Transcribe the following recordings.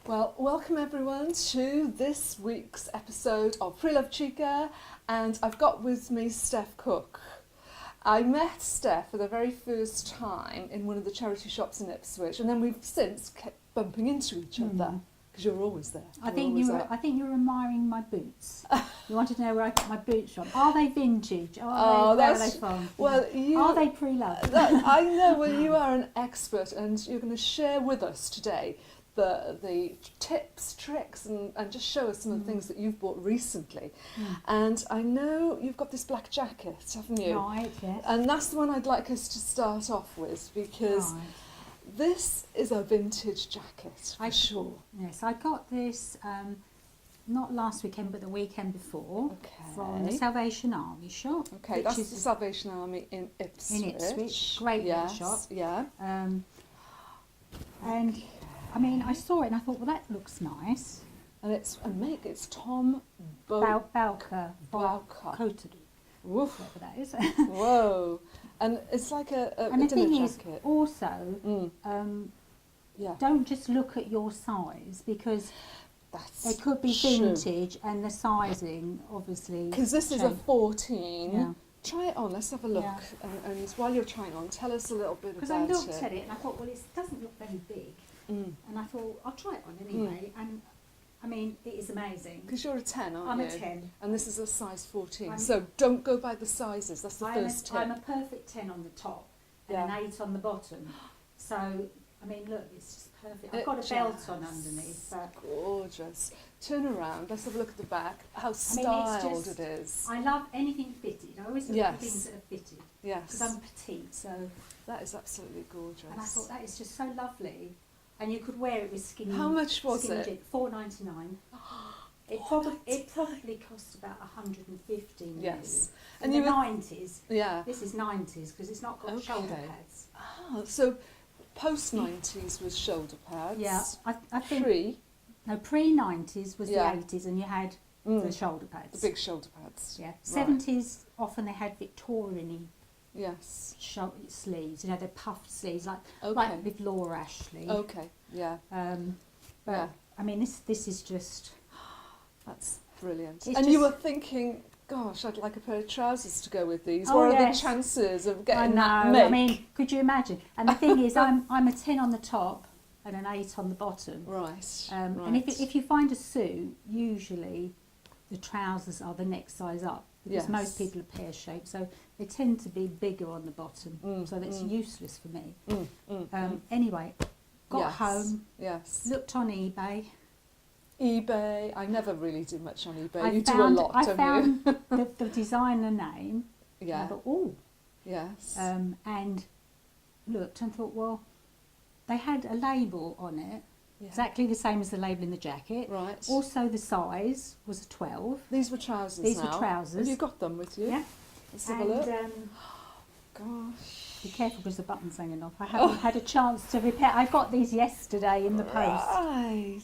Well, welcome everyone to this week's episode of Preloved Chica, and I've got with me Steff Cook. I met Steff for the very first time in one of the charity shops in Ipswich, and then we've since kept bumping into each other because you're always there. I think you were admiring my boots. You wanted to know where I got my boots from. Are they vintage? Where are they from? Well, are they pre-loved? I know. Well, you are an expert, and you're going to share with us today the tips, tricks, and just show us some of the things that you've bought recently. And I know you've got this black jacket, haven't you? Right, yes. And that's the one I'd like us to start off with, because this is a vintage jacket, for sure. Yes, I got this not last weekend, but the weekend before, from the Salvation Army shop. Okay, that's the Salvation Army in Ipswich. In Ipswich, great little shop. Yeah. And I mean, I saw it and I thought, well, that looks nice. And it's Tom Bowker. Coated. Woof. Whatever that is. Whoa. And it's like a and the dinner thing jacket. is, also, don't just look at your size, because it could be vintage and the sizing, obviously. Because this is a 14. Yeah. Try it on, let's have a look. Yeah. And while you're trying on, tell us a little bit about it. Because I looked at it and I thought, well, it doesn't look very big. And I thought, I'll try it on anyway. And I mean, it is amazing. Because you're a 10, aren't you? I'm a 10. And this is a size 14. So don't go by the sizes, that's the first tip. I'm a perfect 10 on the top and an 8 on the bottom. So, I mean, look, it's just perfect. I've got a belt on underneath. Gorgeous. Turn around, let's have a look at the back. How styled it is. I love anything fitted. I always look for things that are fitted. Yes. Because I'm petite, so. That is absolutely gorgeous. And I thought, that is just so lovely. And you could wear it with skinny. How much was it? $4.99. It probably cost about 115. Yes. And in the 90s. Yeah. This is 90s because it's not got shoulder pads. Oh, so post 90s was shoulder pads. Yeah, I think. Pre-90s was the 80s, and you had the shoulder pads. The big shoulder pads. Yeah. 70s often they had Victorian-y. Yes. Sleeves, you know, they're puffed sleeves, like with Laura Ashley. Okay, yeah. But I mean, this is just. That's brilliant. And you were thinking, gosh, I'd like a pair of trousers to go with these. What are the chances of getting that make? I mean, could you imagine? And the thing is, I'm a 10 on the top and an 8 on the bottom. Right. And if you find a suit, usually the trousers are the next size up. Because most people are pear-shaped, so they tend to be bigger on the bottom, so that's useless for me. Anyway, got home, looked on eBay. I never really do much on eBay. You do a lot, don't you? I found the designer name, and I thought, oh. Yes. And looked and thought, well, they had a label on it. Exactly the same as the label in the jacket. Right. Also, the size was a 12. These were trousers. These were trousers. Have you got them with you? Yeah. Let's have a look. Gosh. Be careful because the button's hanging off. I haven't had a chance to repair. I got these yesterday in the post. Right.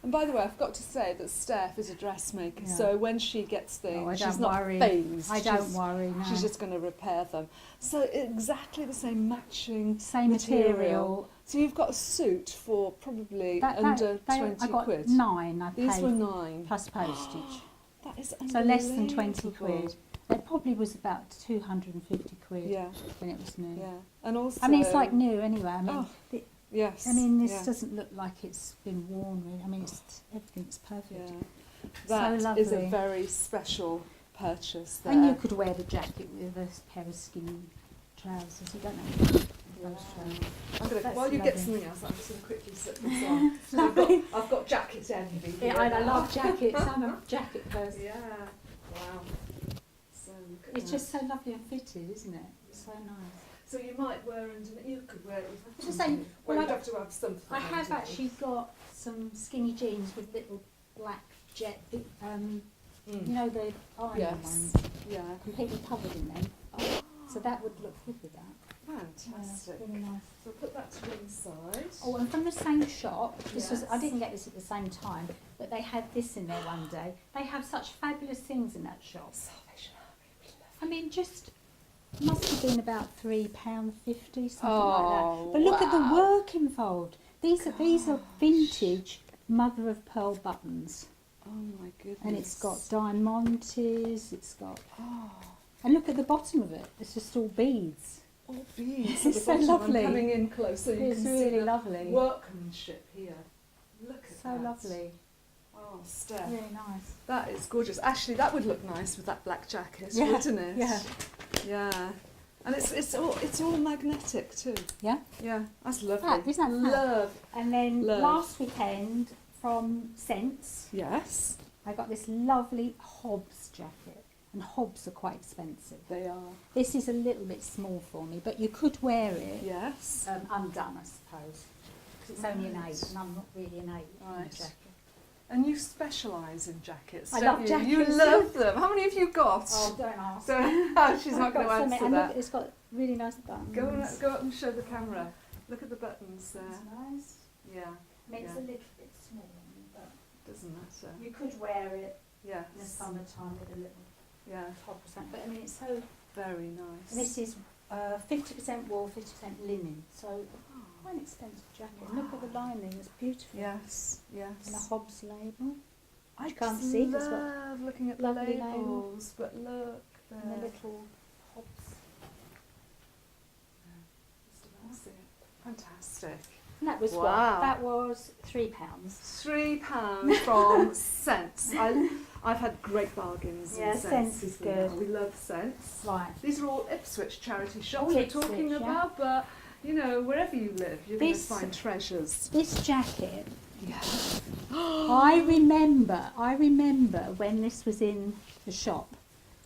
And by the way, I forgot to say that Steff is a dressmaker, so when she gets things, she's not phased. I don't worry, no. She's just going to repair them. So exactly the same matching material. So you've got a suit for probably under 20 I got quid. 9. I paid. These were 9. Plus postage. That is so less than 20 quid. It probably was about 250 quid when it was new. Yeah. And also, I mean, it's like new anyway. I mean, yes. I mean, this doesn't look like it's been worn really. I mean, everything's perfect. Yeah. That so lovely. is a very special purchase there. And you could wear the jacket with a pair of skinny trousers. You don't know. While you get something else, I'm just going to quickly slip this on. I've got jacket envy. Yeah, I love jackets. I'm a jacket person. Yeah. Wow. So it's just so lovely and fitted, isn't it? It's so nice. So you might wear underneath. You could wear it with. Just saying. Well, you'd have to have something. I have actually got some skinny jeans with little black jet. You know the iron ones. Yeah. Completely covered in them. Oh. So that would look good with that. Fantastic. Yeah, really nice. So put that to one side. Oh, and from the same shop, I didn't get this at the same time, but they had this in there one day. They have such fabulous things in that shop. Salvation Army, we love it. I mean, just must have been about £3.50, something like that. But look at the work involved. These are vintage mother of pearl buttons. Oh my goodness. And it's got diamantes, it's got... Oh, And look at the bottom of it, it's just all beads. all beads. It's at the so bottom. lovely. I'm coming in close so you It's can really see the lovely. workmanship here. Look at So that. lovely. Oh, Steff. Really nice. That is gorgeous. Actually, that would look nice with that black jacket, Yeah, wouldn't it? yeah. Yeah. And it's all magnetic too. Yeah. Yeah, that's lovely. That, isn't that Love. And then Love. last weekend from Sense, Yes, I got this lovely Hobbs jacket. And Hobbs are quite expensive. they are. This is a little bit small for me, but you could wear it Yes. undone, I suppose. Because it's only an 8 Right. and I'm not really an 8 in a Right. jacket. And you specialise in jackets, I don't love you? jackets. You love them. How many have you got? Oh, don't ask. So, oh, she's not I've going to got so answer many, and that. look, it's got really nice buttons. Go up and show the camera. Look at the buttons there. It's nice. Yeah, I mean, it's a little bit small, but doesn't matter. you could wear it Yes. in the summertime with a little Yeah, top or something. But I mean, it's so... very nice. And this is 50% wool, 50% linen. So quite an expensive jacket. Wow. Look at the lining, it's beautiful. Yes, yes. And a Hobbs label. I can't just see, it's got love looking at the lovely labels, but look there. And the little Hobbs. Just about see it. Fantastic. And that was Wow. what? That was £3. £3 from Sense. I've had great bargains. Yeah, in Sense is good. We love Sense. Right. These are all Ipswich charity shops All we're Ipswich, talking yeah. about, but you know, wherever you live, you're going to This- find treasures. This jacket, Yeah. I remember when this was in the shop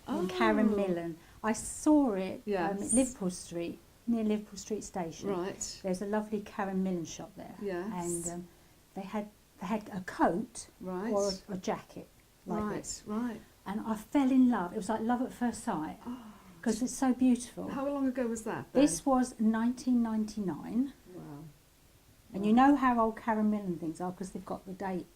in Karen Millen. I saw it Yes. at Liverpool Street, near Liverpool Street Station. Right. There's a lovely Karen Millen shop there. Yes. And they had a coat Right. or a jacket like right. this. Right. And I fell in love. It was like love at first sight Oh. because it's so beautiful. How long ago was that? Then? This was 1999. Wow. And you know how old Karen Millen things are because they've got the date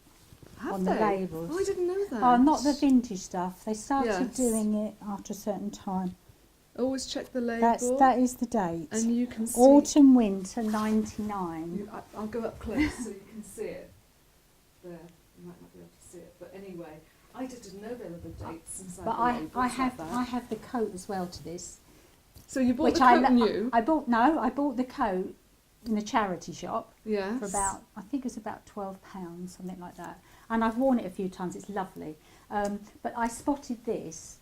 Have on they? the labels. Oh, I didn't know that. Oh, not the vintage stuff. They started Yes. doing it after a certain time. Always check the label. That is the date. And you can see. Autumn winter 99. I'll go up close so you can see it. There, you might not be able to see it, but anyway, I didn't know there were the dates inside But the labels I have like I that. have the coat as well to this. So you bought which the coat new? I bought the coat in a charity shop Yes. for about, I think it was about £12, something like that. And I've worn it a few times, it's lovely. But I spotted this.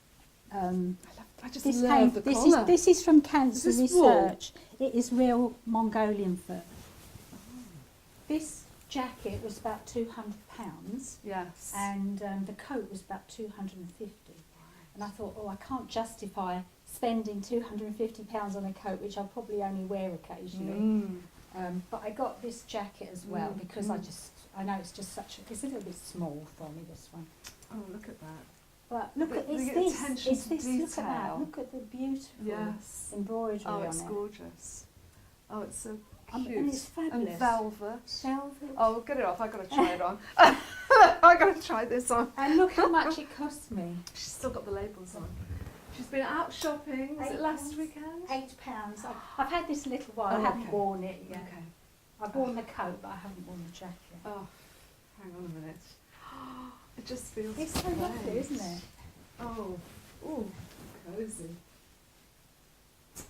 I just This love the collar. this is from Cancer Is this wool? Research. It is real Mongolian fur. This jacket was about £200 Yes. and the coat was about £250. And I thought, oh, I can't justify spending £250 on a coat, which I'll probably only wear occasionally. But I got this jacket as well because I know it's just it's a little bit small for me, this one. Oh, look at that. But look at The this. attention It's to this. Look at that. detail. Look at the beautiful Yes. embroidery Oh, on it's it. gorgeous. Oh, it's so cute. And it's fabulous. And velvet. Velvet. Oh, get it off. I've got to try it on. I've got to try this on. And look how much it cost me. She's still got the labels on. She's been out shopping. Was it last weekend? £8. I've had this a little while. Oh, I haven't okay. worn it yet. Okay. I've worn the coat, but I haven't worn the jacket. Oh, hang on a minute. It just feels It's so lovely, great. isn't it? Oh, ooh, cosy.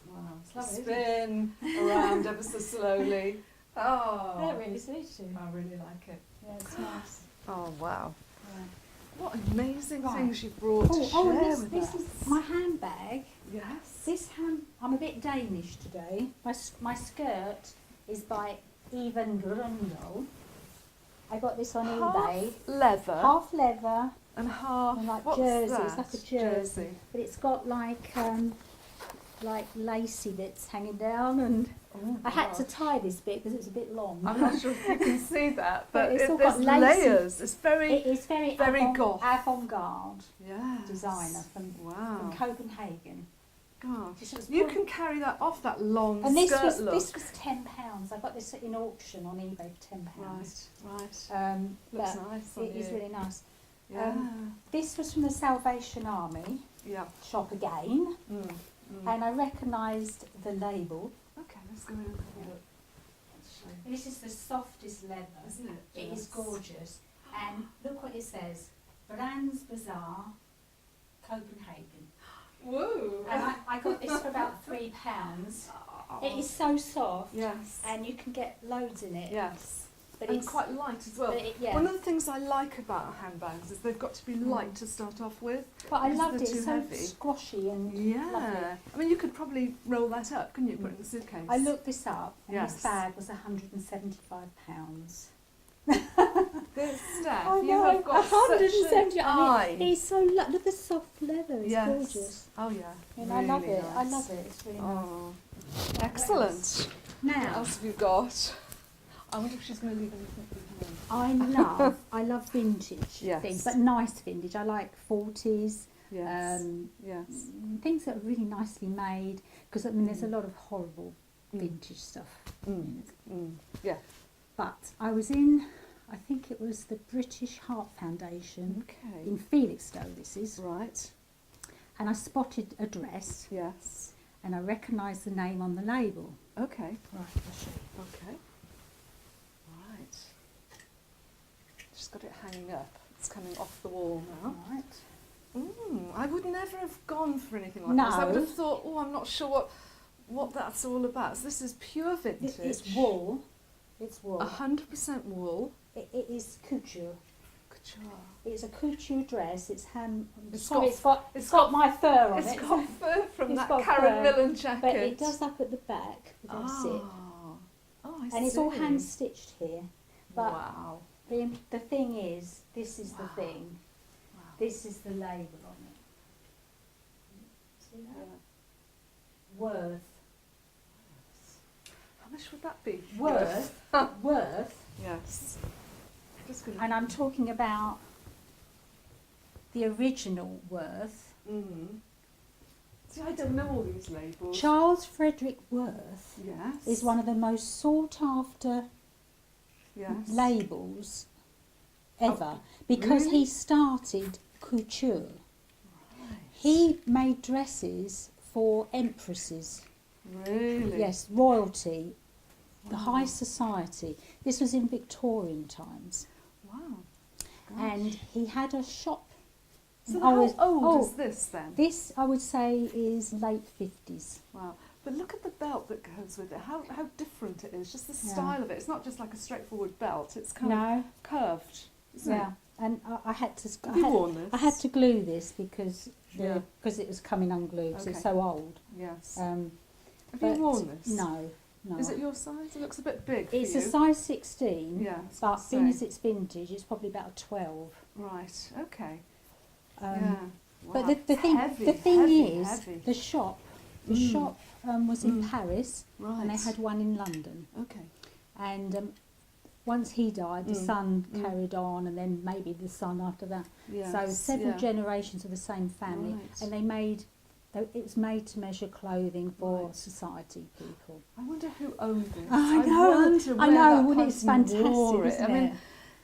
Wow. It's lovely, isn't it? Spin around ever so slowly. Oh, That really suits you. I really like it. Yeah, it's nice. Oh, wow. Yeah. What amazing Right. things you've brought to share and with this us. is my handbag. Yes. I'm a bit Danish today. My skirt is by Even Grundel. I got this on eBay. Leather Half leather and half. and like What's jersey. that? It's like a jersey. But it's got like lacy bits hanging down, and Oh, I had to gosh. tie this bit because it was a bit long. I'm not sure if you can see that, but It's all there's got lacy. layers. It's very. It is very very goth. avant-garde Yes. designer from Wow. Copenhagen. Gosh. This was You put- can carry that off that long And this skirt was look. £10. I got this in auction on eBay for £10. Right. Looks But nice on it is you. really nice. Yeah. This was from the Salvation Army Yeah. shop again, Mm. and I recognised the label. Okay, let's go in and have a look. Let's This is the softest leather. Isn't it? It is gorgeous. And look what it says. Brands Bazaar, Copenhagen. Woo! And I got this for about £3. It is so soft. Yes. And you can get loads in it. Yes. But And it's quite light as well. yeah. One of the things I like about handbags is they've got to be light to start off with. But I because loved they're it. too It's so heavy. squashy and lovely. Yeah. I mean, you could probably roll that up, couldn't you? Put it in the suitcase. I looked this up, and Yes. this bag was £175. This Steff, I you know, have got such an eye. It's so look at the soft leather. It's Yes. gorgeous. Oh yeah. And I love Really it. I nice. love it. It's really nice. Oh, excellent. What Now, else have you got? I wonder if she's going to leave anything behind. I love vintage Yes. things, but nice vintage. I like 40s, Yes. Yes. things that are really nicely made. Because I mean, there's a lot of horrible vintage stuff. Yeah. But I was in, I think it was the British Heart Foundation Okay. in Felixstowe. This is, Right. and I spotted a dress, Yes. and I recognised the name on the label. Okay. Right, I'll show you. Okay. Right. Just got it hanging up. It's coming off the wall now. Right. I would never have gone for anything like No. this. I would have thought, oh, I'm not sure what that's all about. So this is pure vintage. It's wool. It's wool. 100% wool. It is couture. Couture. It's a couture dress. It's hand. It's Sorry, got- it's got my fur on It's it. got fur from It's that got Karen fur, Millen jacket. But it does up at the back. The zip. Oh, I see. And it's all hand stitched here. But wow. the thing is, this is the Wow. thing. Wow. This is the label on it. See that? Yeah. Worth. How much would that be? Worth. Worth. Yes. Just gonna. And I'm talking about the original Worth. See, I don't know all these labels. Charles Frederick Worth Yes. is one of the most sought after Yes. labels ever because really? he started couture. Right. He made dresses for empresses. Really? Yes, royalty, the Wow. high society. This was in Victorian times. Wow. And he had a shop. So I how was- old is this then? This, I would say, is late 50s. Wow. But look at the belt that goes with it. How different it is. Just the Yeah. style of it. It's not just like a straightforward belt. It's kind No, of curved. Isn't yeah. it? And I had to. Have you worn this? I had to glue this because Yeah. it was coming unglued. 'Cause Okay. it's so old. Yes. Um, Have but you worn this? No, no. Is it your size? It looks a bit big for It's you. a size 16. Yeah. I was But gonna being say. as it's vintage, it's probably about a 12. Right. Okay. Um, Yeah. But Wow. the thing Heavy, is, heavy. the shop Mm. was in Mm. Paris, Right. and they had one in London. Okay. And once he died, the Mm. son Mm. carried on, and then maybe the son after that. Yes. So several yeah. generations of the same family, Right. and it was made to measure clothing for Right. society people. I wonder who owned this. I know, wonder I where know, that well, it's person fantastic, wore it. isn't I mean, it?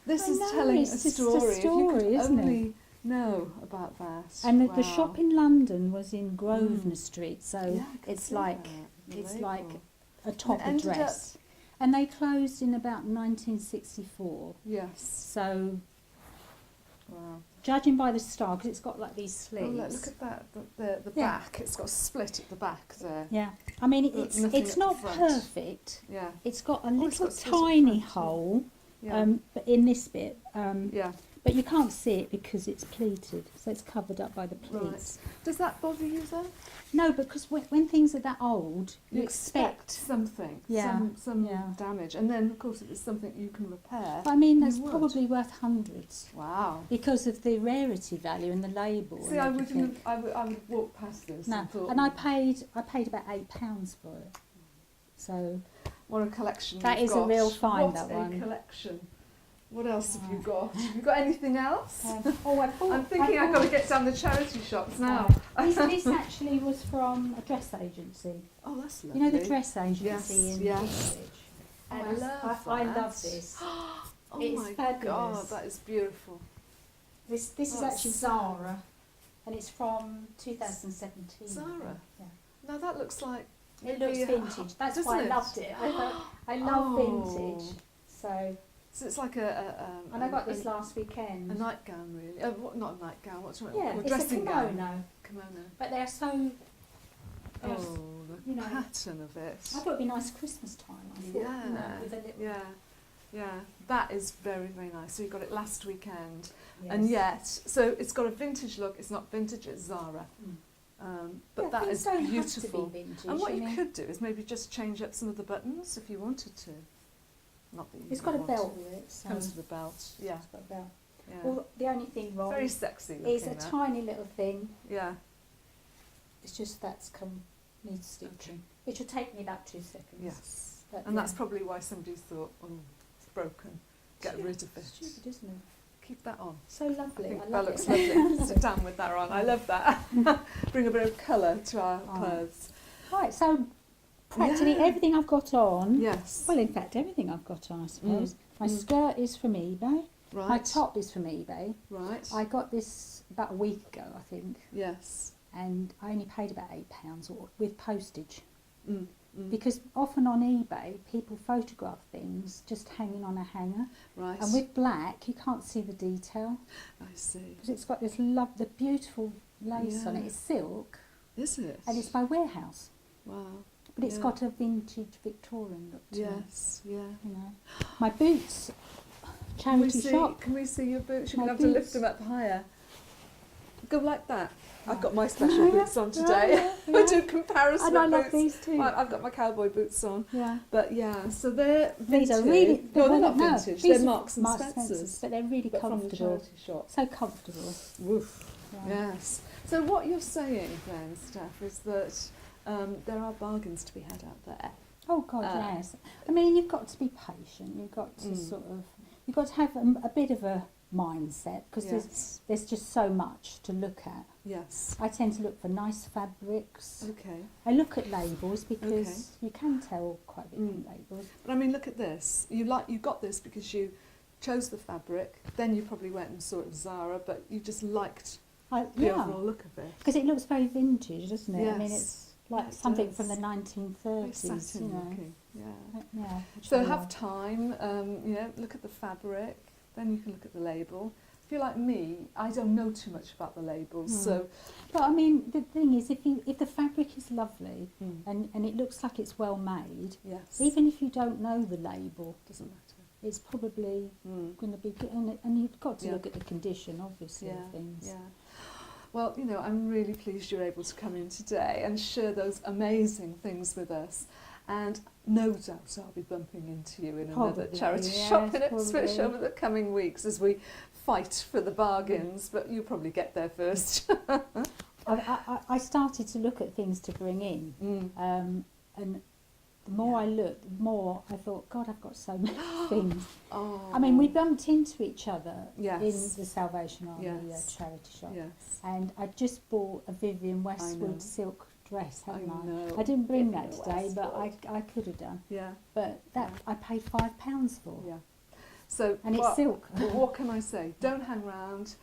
this I is know, telling it's a just a story. If you story, could isn't it? only know about that. And the Wow. shop in London was in Grosvenor Mm. Street, so Yeah, I can it's see like that, the it's label. like a And top it ended dress. And they closed in about 1964. Yes. So Wow. judging by the style, because it's got like these Oh, sleeves. look at that. The Yeah. back. It's got a split at the back there. Yeah, I mean Nothing at it's the not front. perfect. Yeah. It's got a Oh, it's little got slits at the tiny front, hole, Yeah. but in this bit, Yeah. but you can't see it because it's pleated, so it's covered up by the Right. pleats. Does that bother you though? No, because when things are that old, You you expect expect. something. Yeah, Some yeah. damage, and then of course if it's something you can repair. But I mean, You that's would. probably worth hundreds Wow. because of the rarity value and the label. See, and I everything. wouldn't. I would walk past this No, and thought. and I paid about £8 for it. So What a collection! That you've is a got. real find, What that a one. collection! What else have you Wow. got? Have you got anything else? I thought, I'm thinking I've got to get down the charity shops now. This actually was from a dress agency. Oh, that's lovely. You know the dress agency Yes, in yes. Ipswich? Oh, And I love I that. love this. Oh It's my fabulous. God, that is beautiful. This is Oh, actually it's- Zara, and it's from 2017. Zara? Yeah. Now that looks like It looks vintage. That's doesn't why I it? loved it. I love vintage. So it's like and I got this last weekend. A nightgown, really. Not a nightgown. What's right? Yeah, Or it's dressing a kimono. gown. Kimono. But they're so. The pattern of it. I thought it'd be nice Christmas time. I thought, with a little. Yeah. That is very, very nice. So you got it last weekend, Yes. and yet, so it's got a vintage look. It's not vintage. It's Zara. But that is don't beautiful. Have to be vintage, and what you could do is maybe just change up some of the buttons if you wanted to. Not that you It's got a want belt to. with it. So Comes with a belt. Yeah. It's got a belt. Yeah. Well, the only thing wrong Very sexy looking. is a tiny little thing. Yeah. It's just needs stitching, which will take me about 2 seconds. Yes. But And that's probably why somebody thought, oh, it's broken. Get rid of it. Stupid, isn't it? Keep that on. So lovely. I think I that love looks it. lovely. Sit down with that on. I love that. Bring a bit of colour to our clothes. Right, so practically everything I've got on. Yes. Well, in fact, everything I've got on, I suppose. My skirt is from eBay. Right. My top is from eBay. Right. I got this about a week ago, I think, Yes. and I only paid about £8 with postage. Mm. Because often on eBay, people photograph things just hanging on a hanger. Right. And with black, you can't see the detail. I see. Because it's got this the beautiful lace on it. It's silk. Is it? And it's by Warehouse. Wow. But it's got a vintage Victorian look to it. Yes. Yeah. You know. My boots, charity shop. Can we see your boots? You're My going to have to lift boots. them up higher. Go like that. I've Right. got my special boots on today. I do comparison And I of love boots. these too. I've got my cowboy boots on. Yeah. But yeah, so they're vintage. These are really... No, they're not no, vintage. these They're are Marks and Spencer's. But they're really But from the comfortable. charity shop. So comfortable. Woof. Yeah. Yes. So what you're saying then, Steff, is that there are bargains to be had out there. Oh God, yes. I mean, you've got to be patient. You've got to you've got to have a bit of a mindset because there's just so much to look at. Yes. I tend to look for nice fabrics. Okay. I look at labels because you can tell quite a bit from labels. But I mean, look at this. You got this because you chose the fabric. Then you probably went and saw it at Zara, but you just liked the overall look of it. Because it looks very vintage, doesn't it? Yes. I mean, it's like something from the 1930s. Satin you know. looking. Yeah. Yeah. So have time. Look at the fabric. Then you can look at the label. If you're like me, I don't know too much about the labels, so. But I mean, the thing is, if the fabric is lovely and it looks like it's well made, Yes. even if you don't know the label, Doesn't matter. it's probably going to be good. And you've got to look at the condition, obviously, of things. Yeah. Well, I'm really pleased you're able to come in today and share those amazing things with us. And no doubt I'll be bumping into you in another charity shop in Ipswich over the coming weeks as we fight for the bargains, but you probably get there first. I started to look at things to bring in, and the more I looked, the more I thought, God, I've got so many things. I mean, we bumped into each other in the Salvation Army charity shop, and I just bought a Vivienne Westwood silk dress, hadn't I? I didn't bring that today, but I could have done. Yeah. But that I paid £5 for. Yeah. So and it's silk. What can I say? Don't hang around.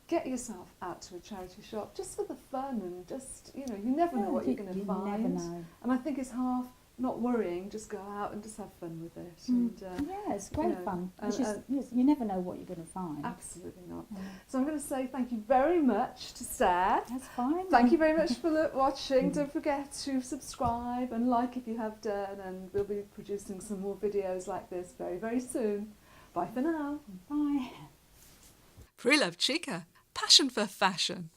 Get yourself out to a charity shop just for the fun and just, you never know what you're going to find. You never know. And I think it's half not worrying, just go out and just have fun with it. And, yeah, it's great fun. It's just, you never know what you're going to find. Absolutely not. So I'm going to say thank you very much to Steff. That's fine. Thank you very much for watching. Don't forget to subscribe and like if you have done, and we'll be producing some more videos like this very, very soon. Bye for now. Bye. Preloved Chica, passion for fashion.